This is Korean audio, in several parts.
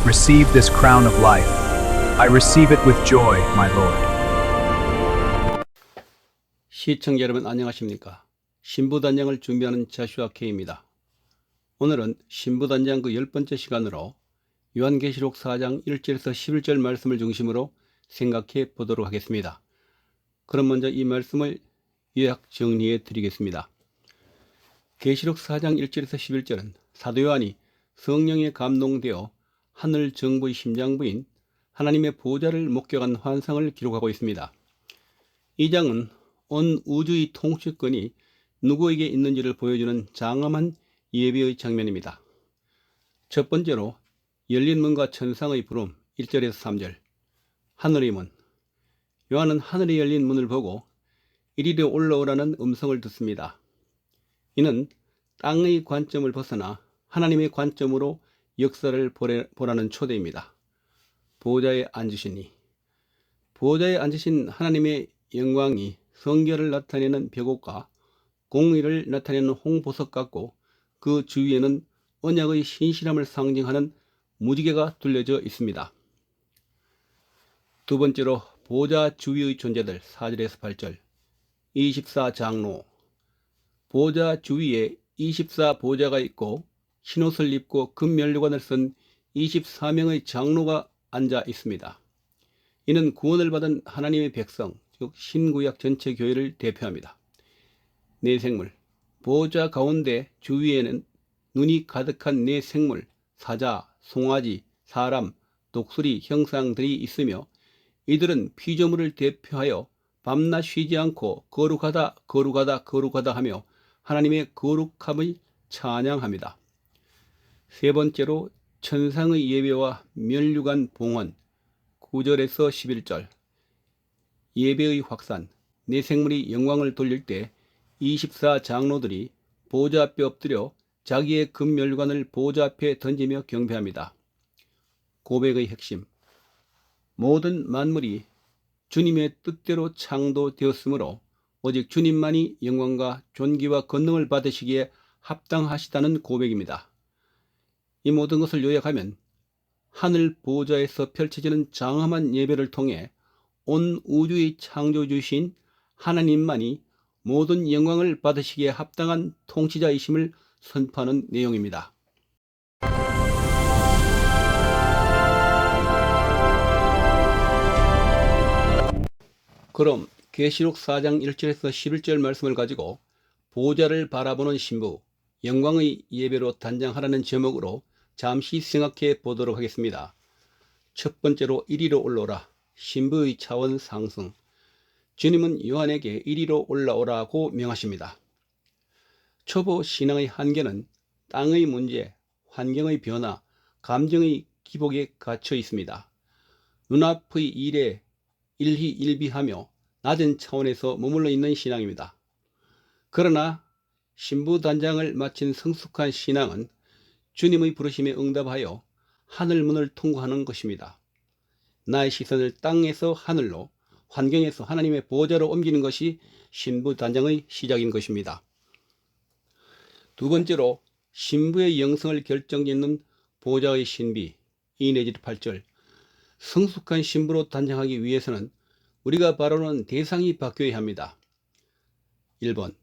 Receive this crown of life. I receive it with joy, my Lord. 시청자 여러분 안녕하십니까? 신부단장을 준비하는 자슈아 K입니다. 오늘은 신부단장 그 10번째 시간으로 요한계시록 4장 1절에서 11절 말씀을 중심으로 생각해 보도록 하겠습니다. 그럼 먼저 이 말씀을 요약 정리해 드리겠습니다. 계시록 4장 1절에서 11절은 사도 요한이 성령에 감동되어 하늘 정부의 심장부인 하나님의 보좌를 목격한 환상을 기록하고 있습니다. 이 장은 온 우주의 통치권이 누구에게 있는지를 보여주는 장엄한 예배의 장면입니다. 첫 번째로 열린 문과 천상의 부름 1절에서 3절. 하늘의 문. 요한은 하늘에 열린 문을 보고 이리로 올라오라는 음성을 듣습니다. 이는 땅의 관점을 벗어나 하나님의 관점으로 역사를 보라는 초대입니다. 보좌에 앉으시니. 보좌에 앉으신 하나님의 영광이 성결을 나타내는 벽옷과 공의를 나타내는 홍보석 같고 그 주위에는 언약의 신실함을 상징하는 무지개가 둘려져 있습니다. 두 번째로 보좌 주위의 존재들 4절에서 8절. 24장로. 보좌 주위에 24보좌가 있고 흰옷을 입고 금면류관을 쓴 24명의 장로가 앉아 있습니다. 이는 구원을 받은 하나님의 백성, 즉 신구약 전체 교회를 대표합니다. 네 생물. 보좌 가운데 주위에는 눈이 가득한 네 생물, 사자, 송아지, 사람, 독수리 형상들이 있으며 이들은 피조물을 대표하여 밤낮 쉬지 않고 거룩하다 거룩하다 거룩하다 하며 하나님의 거룩함을 찬양합니다. 세 번째로 천상의 예배와 면류관 봉헌 9절에서 11절. 예배의 확산. 네 생물이 영광을 돌릴 때 24장로들이 보좌 앞에 엎드려 자기의 금면류관을 보좌 앞에 던지며 경배합니다. 고백의 핵심. 모든 만물이 주님의 뜻대로 창조되었으므로 오직 주님만이 영광과 존귀와 권능을 받으시기에 합당하시다는 고백입니다. 이 모든 것을 요약하면 하늘 보좌에서 펼쳐지는 장엄한 예배를 통해 온 우주의 창조주신 하나님만이 모든 영광을 받으시기에 합당한 통치자이심을 선포하는 내용입니다. 그럼 계시록 4장 1절에서 11절 말씀을 가지고 보좌를 바라보는 신부, 영광의 예배로 단장하라는 제목으로 잠시 생각해 보도록 하겠습니다. 첫 번째로 이리로 올라오라. 신부의 차원 상승. 주님은 요한에게 이리로 올라오라고 명하십니다. 초보 신앙의 한계는 땅의 문제, 환경의 변화, 감정의 기복에 갇혀 있습니다. 눈앞의 일에 일희일비하며 낮은 차원에서 머물러 있는 신앙입니다. 그러나 신부 단장을 마친 성숙한 신앙은 주님의 부르심에 응답하여 하늘문을 통과하는 것입니다. 나의 시선을 땅에서 하늘로, 환경에서 하나님의 보좌로 옮기는 것이 신부 단장의 시작인 것입니다. 두 번째로 신부의 영성을 결정짓는 보좌의 신비 2-8절. 성숙한 신부로 단장하기 위해서는 우리가 바라보는 대상이 바뀌어야 합니다. 1번.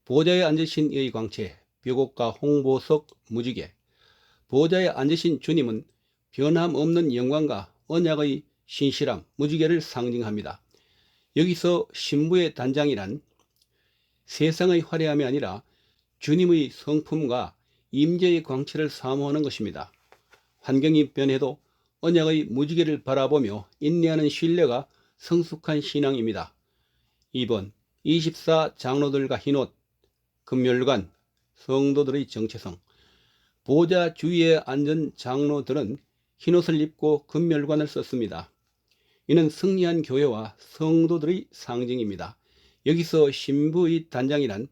보좌에 앉으신 이의 광채, 벽옷과 홍보석, 무지개. 보좌에 앉으신 주님은 변함없는 영광과 언약의 신실함, 무지개를 상징합니다. 여기서 신부의 단장이란 세상의 화려함이 아니라 주님의 성품과 임재의 광채를 사모하는 것입니다. 환경이 변해도 언약의 무지개를 바라보며 인내하는 신뢰가 성숙한 신앙입니다. 2번. 24장로들과 흰옷, 금면류관, 성도들의 정체성. 보좌 주위에 앉은 장로들은 흰옷을 입고 금면류관을 썼습니다. 이는 승리한 교회와 성도들의 상징입니다. 여기서 신부의 단장이란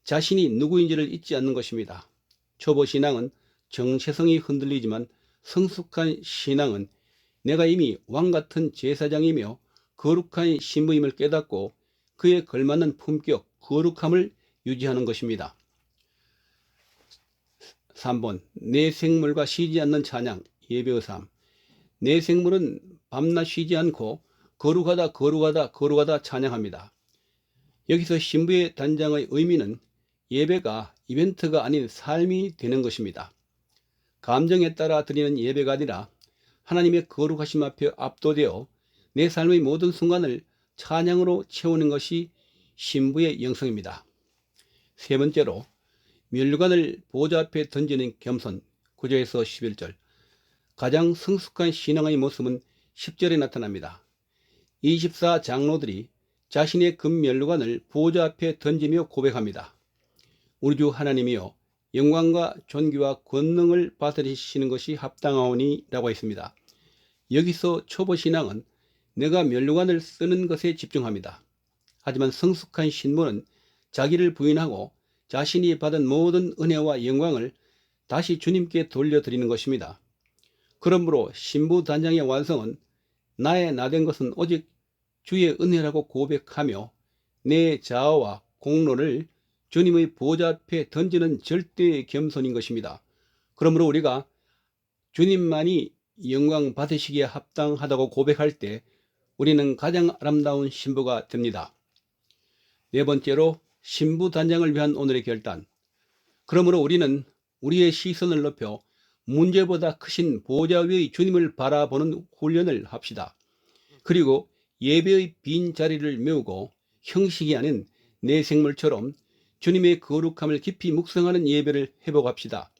자신이 누구인지를 잊지 않는 것입니다. 초보 신앙은 정체성이 흔들리지만 성숙한 신앙은 내가 이미 왕같은 제사장이며 거룩한 신부임을 깨닫고 그에 걸맞는 품격, 거룩함을 유지하는 것입니다. 3번 내 생물과 쉬지 않는 찬양 예배의 삶. 내 생물은 밤낮 쉬지 않고 거룩하다 거룩하다 거룩하다 찬양합니다. 여기서 신부의 단장의 의미는 예배가 이벤트가 아닌 삶이 되는 것입니다. 감정에 따라 드리는 예배가 아니라 하나님의 거룩하심 앞에 압도되어 내 삶의 모든 순간을 찬양으로 채우는 것이 신부의 영성입니다. 세 번째로 면류관을 보좌 앞에 던지는 겸손 9절에서 11절. 가장 성숙한 신앙의 모습은 10절에 나타납니다. 24 장로들이 자신의 금면류관을 보좌 앞에 던지며 고백합니다. 우리 주 하나님이여 영광과 존귀와 권능을 받으시는 것이 합당하오니 라고 했습니다. 여기서 초보신앙은 내가 면류관을 쓰는 것에 집중합니다. 하지만 성숙한 신부는 자기를 부인하고 자신이 받은 모든 은혜와 영광을 다시 주님께 돌려드리는 것입니다. 그러므로 신부 단장의 완성은 나의 나된 것은 오직 주의 은혜라고 고백하며 내 자아와 공로를 주님의 보좌 앞에 던지는 절대의 겸손인 것입니다. 그러므로 우리가 주님만이 영광 받으시기에 합당하다고 고백할 때 우리는 가장 아름다운 신부가 됩니다. 네 번째로 신부 단장을 위한 오늘의 결단. 그러므로 우리는 우리의 시선을 높여 문제보다 크신 보좌 위의 주님을 바라보는 훈련을 합시다. 그리고 예배의 빈 자리를 메우고 형식이 아닌 내 생물처럼 주님의 거룩함을 깊이 묵상하는 예배를 회복합시다.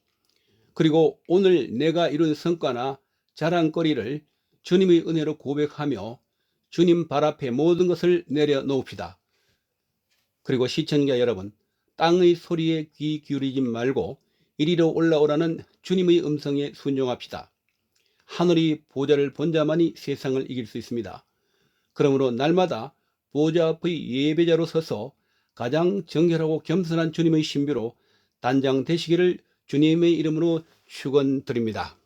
그리고 오늘 내가 이룬 성과나 자랑거리를 주님의 은혜로 고백하며 주님 발 앞에 모든 것을 내려놓읍시다. 그리고 시청자 여러분, 땅의 소리에 귀 기울이지 말고 이리로 올라오라는 주님의 음성에 순종합시다. 하늘이 보좌를 본 자만이 세상을 이길 수 있습니다. 그러므로 날마다 보좌 앞의 예배자로 서서 가장 정결하고 겸손한 주님의 신비로 단장되시기를 주님의 이름으로 축원드립니다.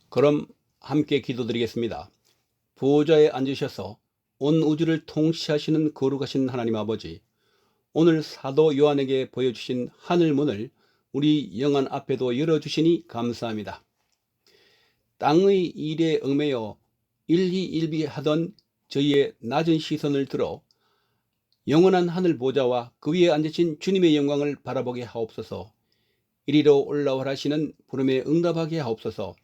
그럼 함께 기도드리겠습니다. 보좌에 앉으셔서 온 우주를 통치하시는 거룩하신 하나님 아버지, 오늘 사도 요한에게 보여주신 하늘문을 우리 영안 앞에도 열어주시니 감사합니다. 땅의 일에 얽매여 일희일비하던 저희의 낮은 시선을 들어 영원한 하늘 보좌와 그 위에 앉으신 주님의 영광을 바라보게 하옵소서. 이리로 올라오라 하시는 부름에 응답하게 하옵소서.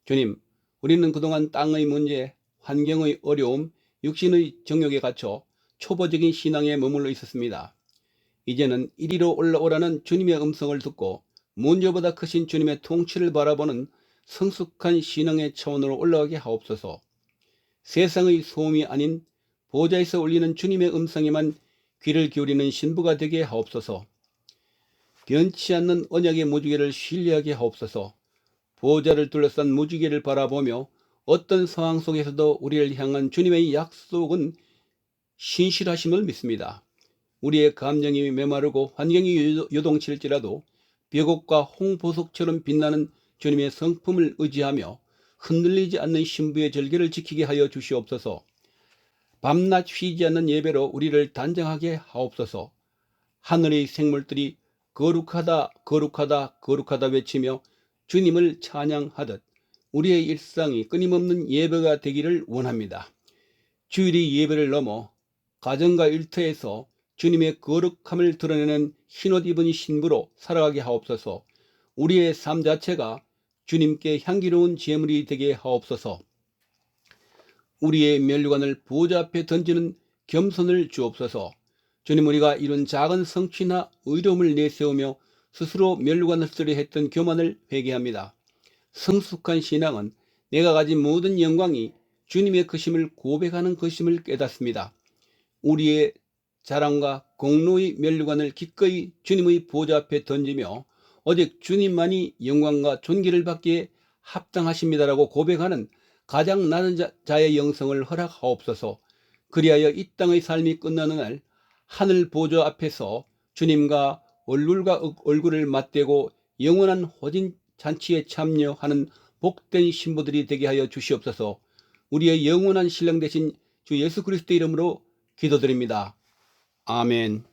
주님, 우리는 그동안 땅의 문제, 환경의 어려움, 육신의 정욕에 갇혀 초보적인 신앙에 머물러 있었습니다. 이제는 이리로 올라오라는 주님의 음성을 듣고 문제보다 크신 주님의 통치를 바라보는 성숙한 신앙의 차원으로 올라가게 하옵소서. 세상의 소음이 아닌 보좌에서 울리는 주님의 음성에만 귀를 기울이는 신부가 되게 하옵소서. 변치 않는 언약의 무지개를 신뢰하게 하옵소서. 보좌를 둘러싼 무지개를 바라보며 어떤 상황 속에서도 우리를 향한 주님의 약속은 신실하심을 믿습니다. 우리의 감정이 메마르고 환경이 요동칠지라도 벽옥과 홍보석처럼 빛나는 주님의 성품을 의지하며 흔들리지 않는 신부의 절개를 지키게 하여 주시옵소서. 밤낮 쉬지 않는 예배로 우리를 단장하게 하옵소서. 하늘의 생물들이 거룩하다 거룩하다 거룩하다 외치며 주님을 찬양하듯 우리의 일상이 끊임없는 예배가 되기를 원합니다. 주일이 예배를 넘어 가정과 일터에서 주님의 거룩함을 드러내는 흰옷 입은 신부로 살아가게 하옵소서. 우리의 삶 자체가 주님께 향기로운 제물이 되게 하옵소서. 우리의 면류관을 보좌 앞에 던지는 겸손을 주옵소서. 주님, 우리가 이룬 작은 성취나 의로움을 내세우며 스스로 면류관을 쓰려 했던 교만을 회개합니다. 성숙한 신앙은 내가 가진 모든 영광이 주님의 크심을 고백하는 것임을 깨닫습니다. 우리의 자랑과 공로의 면류관을 기꺼이 주님의 보좌 앞에 던지며 오직 주님만이 영광과 존귀를 받기에 합당하십니다라고 고백하는 가장 낮은 자의 영성을 허락하옵소서. 그리하여 이 땅의 삶이 끝나는 날 하늘 보좌 앞에서 주님과 얼굴과 얼굴을 맞대고 영원한 호진 잔치에 참여하는 복된 신부들이 되게 하여 주시옵소서. 우리의 영원한 신랑 되신 주 예수 그리스도의 이름으로 기도드립니다. 아멘.